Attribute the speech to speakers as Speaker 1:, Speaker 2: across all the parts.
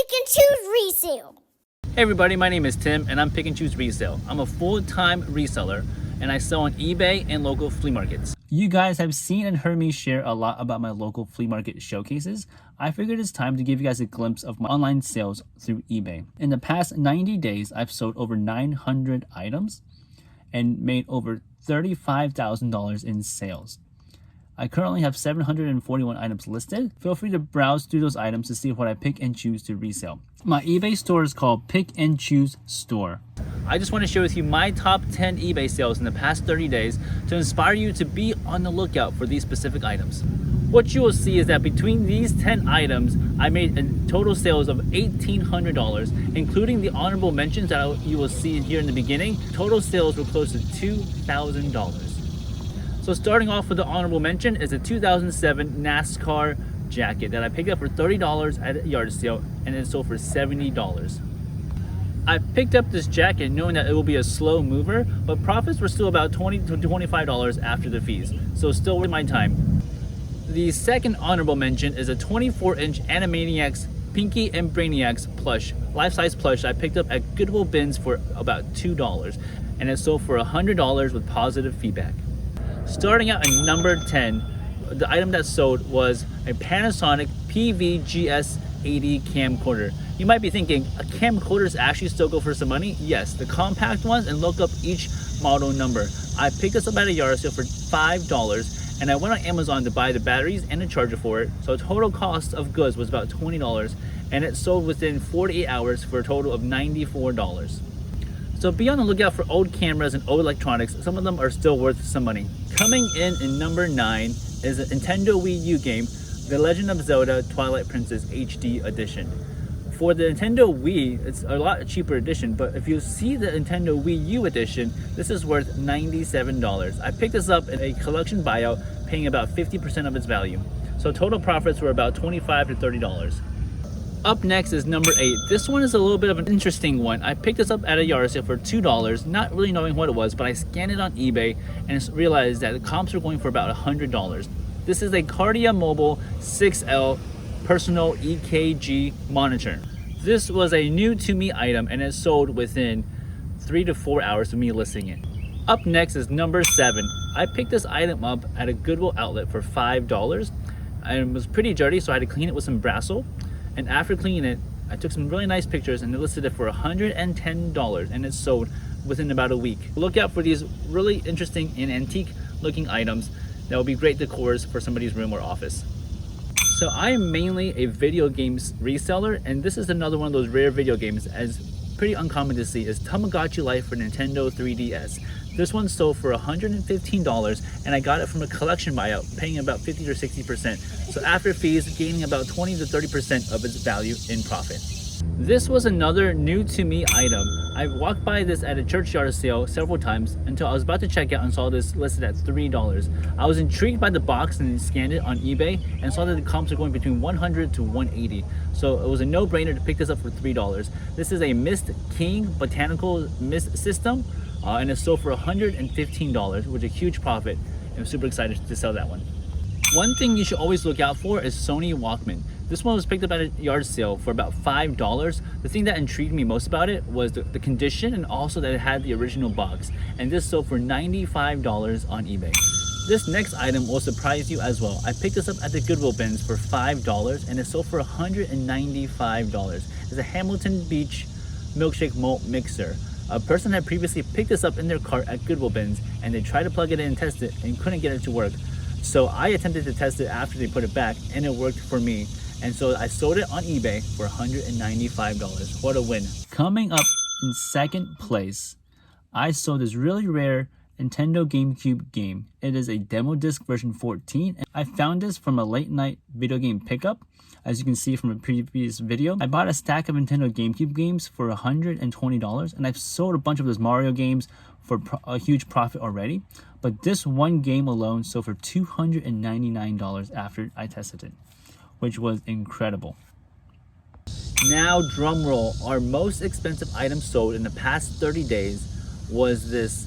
Speaker 1: Pick and Choose Resale.
Speaker 2: Hey everybody, my name is Tim and I'm Pick and Choose Resale. I'm a full-time reseller and I sell on eBay and local flea markets. You guys have seen and heard me share a lot about my local flea market showcases. I figured it's time to give you guys a glimpse of my online sales through eBay. In the past 90 days, I've sold over 900 items and made over $35,000 in sales. I currently have 741 items listed. Feel free to browse through those items to see what I pick and choose to resell. My eBay store is called Pick and Choose Store. I just want to share with you my top 10 eBay sales in the past 30 days to inspire you to be on the lookout for these specific items. What you will see is that between these 10 items, I made a total sales of $1,800, including the honorable mentions that you will see here in the beginning. Total sales were close to $2,000. So starting off with the honorable mention is a 2007 NASCAR jacket that I picked up for $30 at a yard sale and it sold for $70. I picked up this jacket knowing that it will be a slow mover, but profits were still about $20 to $25 after the fees, so still worth my time. The second honorable mention is a 24-inch Animaniacs Pinky and Brainiacs plush, life-size plush I picked up at Goodwill bins for about $2 and it sold for $100 with positive feedback. Starting out at number 10, the item that sold was a Panasonic PVGS80 camcorder. You might be thinking, camcorders actually still go for some money? Yes, the compact ones, and look up each model number. I picked this up at a yard sale for $5 and I went on Amazon to buy the batteries and the charger for it. So total cost of goods was about $20 and it sold within 48 hours for a total of $94. So be on the lookout for old cameras and old electronics. Some of them are still worth some money. Coming in number 9 is a Nintendo Wii U game, The Legend of Zelda Twilight Princess HD Edition. For the Nintendo Wii, it's a lot cheaper edition, but if you see the Nintendo Wii U edition, this is worth $97. I picked this up in a collection buyout, paying about 50% of its value. So total profits were about $25 to $30. Up next is number 8. This one is a little bit of an interesting one. I picked this up at a yard sale for $2, not really knowing what it was, but I scanned it on eBay and realized that the comps were going for about $100. This is a Cardia Mobile 6L personal EKG monitor. This was a new to me item and it sold within 3 to 4 hours of me listing it. Up next is number 7. I picked this item up at a Goodwill outlet for $5 and it was pretty dirty, so I had to clean it with some Brassel. And after cleaning it, I took some really nice pictures and they listed it for $110 and it sold within about a week. Look out for these really interesting and antique looking items that will be great decors for somebody's room or office. So I am mainly a video games reseller, and this is another one of those rare video games, as pretty uncommon to see, is Tamagotchi Life for Nintendo 3DS. This one sold for $115 and I got it from a collection buyout, paying about 50 or 60%. So after fees, gaining about 20 to 30% of its value in profit. This was another new to me item. I walked by this at a churchyard sale several times until I was about to check out and saw this listed at $3. I was intrigued by the box and scanned it on eBay and saw that the comps are going between 100 to 180. So it was a no-brainer to pick this up for $3. This is a Mist King botanical mist system and it sold for $115, which is a huge profit. I'm super excited to sell that one. One thing you should always look out for is Sony Walkman. This one was picked up at a yard sale for about $5. The thing that intrigued me most about it was the condition and also that it had the original box. And this sold for $95 on eBay. This next item will surprise you as well. I picked this up at the Goodwill bins for $5 and it sold for $195. It's a Hamilton Beach milkshake malt mixer. A person had previously picked this up in their cart at Goodwill bins and they tried to plug it in and test it and couldn't get it to work. So I attempted to test it after they put it back and it worked for me. And so I sold it on eBay for $195. What a win. Coming up in second place, I sold this really rare Nintendo GameCube game. It is a demo disc version 14. I found this from a late night video game pickup. As you can see from a previous video, I bought a stack of Nintendo GameCube games for $120 and I've sold a bunch of those Mario games for a huge profit already. But this one game alone sold for $299 after I tested it, which was incredible. Now drum roll, our most expensive item sold in the past 30 days was this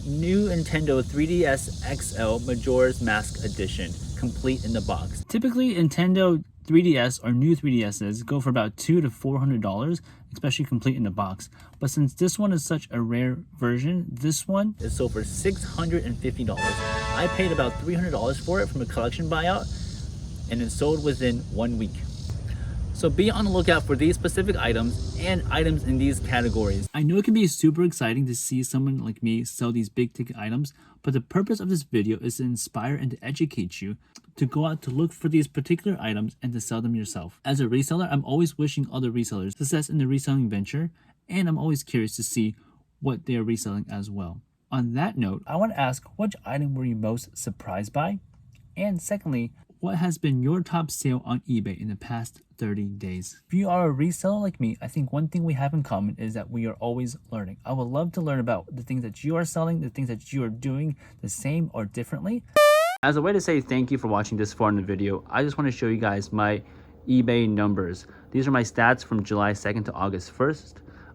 Speaker 2: new Nintendo 3DS XL Majora's Mask Edition, complete in the box. Typically Nintendo 3DS or new 3DSs go for about $200 to $400, especially complete in the box. But since this one is such a rare version, this one is sold for $650. I paid about $300 for it from a collection buyout, and it sold within 1 week. So be on the lookout for these specific items and items in these categories. I know it can be super exciting to see someone like me sell these big ticket items, but the purpose of this video is to inspire and to educate you to go out to look for these particular items and to sell them yourself. As a reseller, I'm always wishing other resellers success in the reselling venture, and I'm always curious to see what they're reselling as well. On that note, I want to ask, which item were you most surprised by? And secondly, what has been your top sale on eBay in the past 30 days? If you are a reseller like me, I think one thing we have in common is that we are always learning. I would love to learn about the things that you are selling, the things that you are doing the same or differently. As a way to say thank you for watching this far in the video, I just want to show you guys my eBay numbers. These are my stats from July 2nd to August 1st.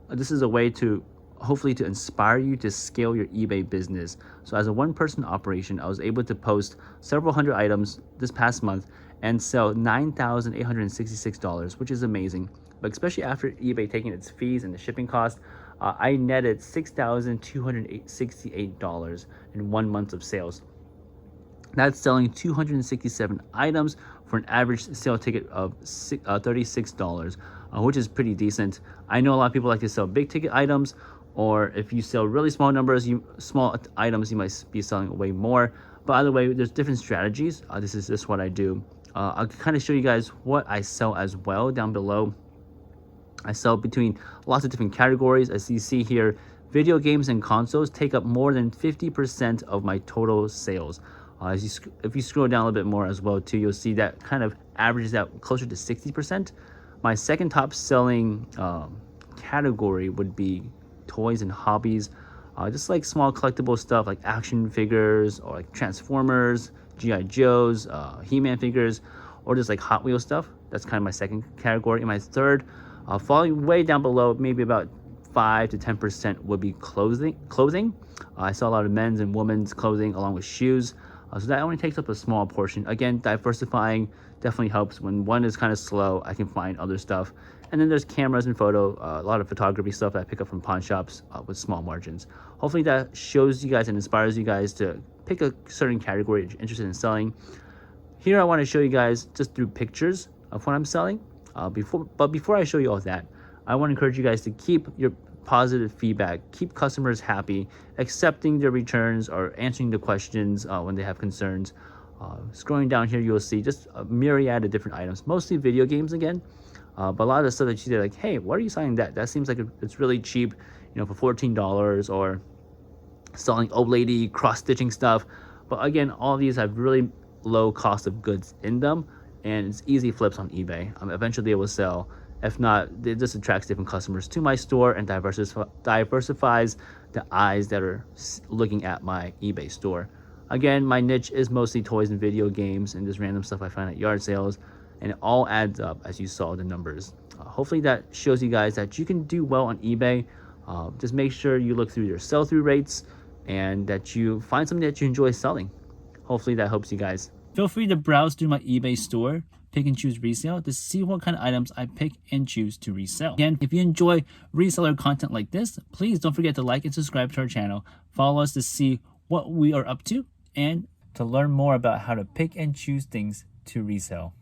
Speaker 2: This is a way to hopefully to inspire you to scale your eBay business. So as a one-person operation, I was able to post several hundred items this past month and sell $9,866, which is amazing. But especially after eBay taking its fees and the shipping cost, I netted $6,268 in 1 month of sales. That's selling 267 items for an average sale ticket of $36, which is pretty decent. I know a lot of people like to sell big ticket items, or if you sell really small numbers, small items, you might be selling way more. But either way, there's different strategies. This is just what I do. I'll kind of show you guys what I sell as well down below. I sell between lots of different categories. As you see here, video games and consoles take up more than 50% of my total sales. If you scroll down a little bit more as well too, you'll see that kind of averages out closer to 60%. My second top selling category would be toys and hobbies, just like small collectible stuff like action figures or like Transformers, G.I. Joes, He-Man figures, or just like Hot Wheels stuff. That's kind of my second category. And my third, falling way down below, maybe about 5 to 10% would be clothing. I sell a lot of men's and women's clothing along with shoes. So that only takes up a small portion. Again, diversifying definitely helps. When one is kind of slow, I can find other stuff. And then there's cameras and photo, a lot of photography stuff that I pick up from pawn shops with small margins. Hopefully that shows you guys and inspires you guys to pick a certain category you're interested in selling. Here I want to show you guys just through pictures of what I'm selling. Before I show you all that, I want to encourage you guys to keep your positive feedback, keep customers happy, accepting their returns or answering the questions when they have concerns. Scrolling down here, you'll see just a myriad of different items, mostly video games again. But a lot of the stuff that you say, like, hey, what are you selling that? That seems like it's really cheap, you know, for $14, or selling old lady cross-stitching stuff. But again, all of these have really low cost of goods in them, and it's easy flips on eBay. Eventually they will sell. If not, it just attracts different customers to my store and diversifies the eyes that are looking at my eBay store. Again, my niche is mostly toys and video games and just random stuff I find at yard sales, and it all adds up as you saw the numbers. Hopefully that shows you guys that you can do well on eBay. Just make sure you look through your sell-through rates and that you find something that you enjoy selling. Hopefully that helps you guys. Feel free to browse through my eBay store, pick and choose resale, to see what kind of items I pick and choose to resell. Again, if you enjoy reseller content like this, please don't forget to like and subscribe to our channel. Follow us to see what we are up to and to learn more about how to pick and choose things to resell.